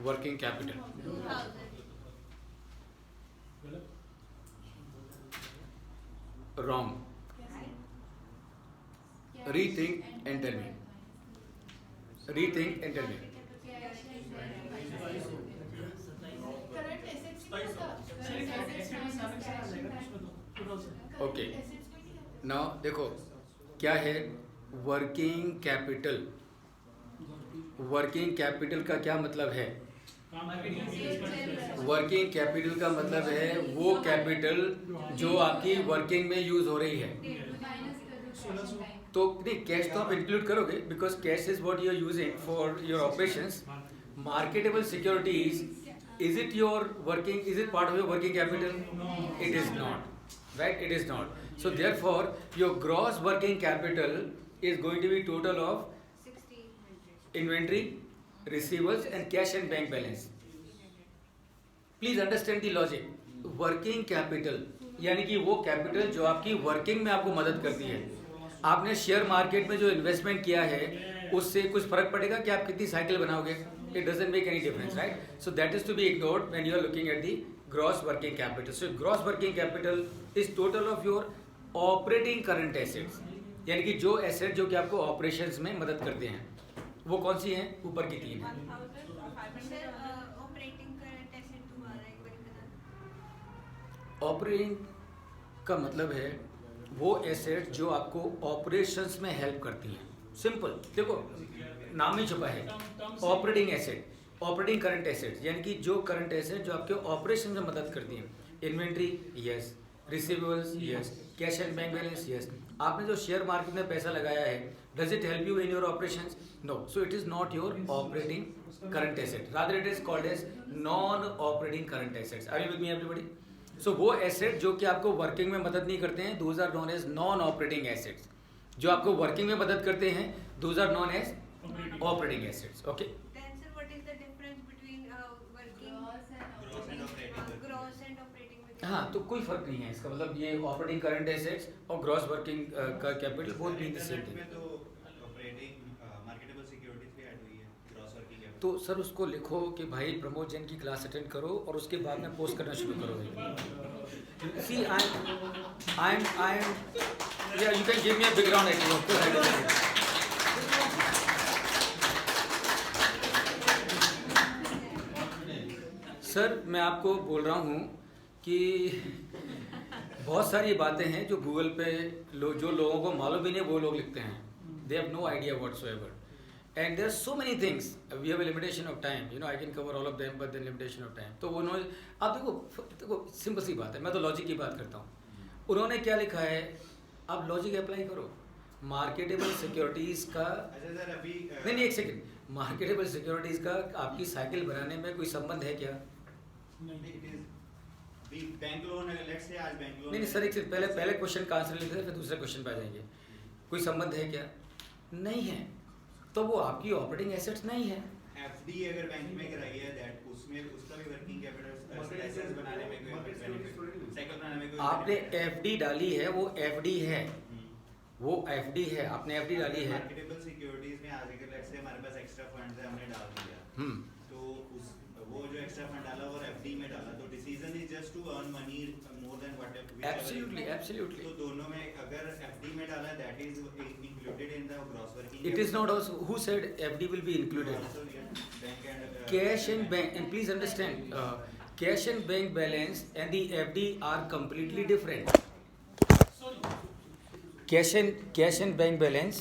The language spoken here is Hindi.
working capital. 2000. Wrong. Rethink and tell me. Rethink and tell me. Okay, now देखो क्या है वर्किंग कैपिटल. वर्किंग कैपिटल का क्या मतलब है? वर्किंग कैपिटल का मतलब है वो कैपिटल जो आपकी वर्किंग में यूज हो रही है. तो नहीं, कैश तो आप इंक्लूड करोगे because cash is what you are using for your operations. Marketable securities, is it your working, is it part of your working capital? No. It is not, right? It is not. So therefore your gross working capital is going to be total of 1600. inventory, receivables and cash and bank balance. Please understand the logic. Working capital यानी कि वो कैपिटल जो आपकी वर्किंग में आपको मदद करती है. आपने शेयर मार्केट में जो इन्वेस्टमेंट किया है उससे कुछ फर्क पड़ेगा कि आप कितनी साइकिल बनाओगे? It doesn't make any difference, right? So that is to be ignored when you are looking at the gross working capital. So gross working capital is total of your operating current assets. यानी कि जो एसेट जो कि आपको ऑपरेशंस में मदद करते हैं, वो कौन सी हैं? ऊपर की तीन हैं. ऑपरेटिंग करंट एसेट तुम्हारा एक बार बता. ऑपरेटिंग का मतलब है वो एसेट जो आपको ऑपरेशंस में हेल्प करती हैं. सिंपल, देखो नाम ही छुपा है. Operating asset, operating current asset यानी कि जो करंट एसेट जो आपके ऑपरेशन में मदद करती हैं. Inventory, yes. Receivables, yes. Cash and bank balance, yes. आपने जो शेयर मार्केट में पैसा लगाया है, does it help you in your operations? No. So it is not your operating current asset, rather it is called as non operating current assets. Are you with me everybody? So वो एसेट जो कि आपको वर्किंग में मदद नहीं करते हैं, those are known as non operating assets. जो आपको वर्किंग में मदद करते हैं, those are known as operating assets. Okay. Then sir, what is the difference between working gross and operating? हाँ, तो कोई फर्क नहीं है इसका मतलब ये ऑपरेटिंग करंट एसेट्स और ग्रॉस वर्किंग का capital both mean the same thing. तो ऑपरेटिंग मार्केटेबल सिक्योरिटीज भी ऐड हुई है ग्रॉस वर्किंग कैपिटल. तो सर उसको लिखो कि भाई प्रमोद जैन की क्लास अटेंड करो और उसके बाद में पोस्ट करना शुरू करो. सी आई एम या you can give me a background acting. Sir मैं आपको बोल रहा हूँ कि बहुत सारी बातें हैं जो गूगल पे जो लोगों को मालूम भी नहीं वो लोग लिखते हैं. They have no idea whatsoever and there are so many things. We have a limitation of time, you know I can cover all of them but then limitation of time. तो उन्होंने, आप देखो सिंपल सी बात है, मैं तो लॉजिक की बात करता हूँ. उन्होंने क्या लिखा है, आप लॉजिक अप्लाई करो. मार्केटेबल सिक्योरिटीज़ का अभी नहीं एक सेकेंड, मार्केटेबल सिक्योरिटीज़ का आपकी साइकिल बनाने में कोई संबंध है क्या? बैंक लोन है, लेट्स से आज बैंक लोन नहीं सर, एक सेकंड, पहले क्वेश्चन का आंसर लेते हैं फिर दूसरे क्वेश्चन पे आ जाएंगे. कोई संबंध है क्या? नहीं है. तो वो आपकी ऑपरेटिंग एसेट्स नहीं है. एफडी अगर बैंक में कराई है दैट उसमें उसका भी वर्किंग कैपिटल एसेट्स बनाने में कोई साइकिल बनाने में कोई आपने एफडी डाली है, वो एफडी है, वो एफडी है, आपने एफडी डाली है. मार्केटेबल सिक्योरिटीज में आज अगर लेट्स से हमारे पास एक्स्ट्रा फंड्स है, हमने डाल दिया, तो उस वो जो एक्स्ट्रा फंड डाला और एफडी में डाला, तो decision is just to earn money more than whatever. Absolutely. तो दोनों में अगर एफडी में डाला that is included in the gross working. It is not also who said FD will be included. Cash and bank, and please understand, cash and bank balance and the FD are completely different. Cash and bank balance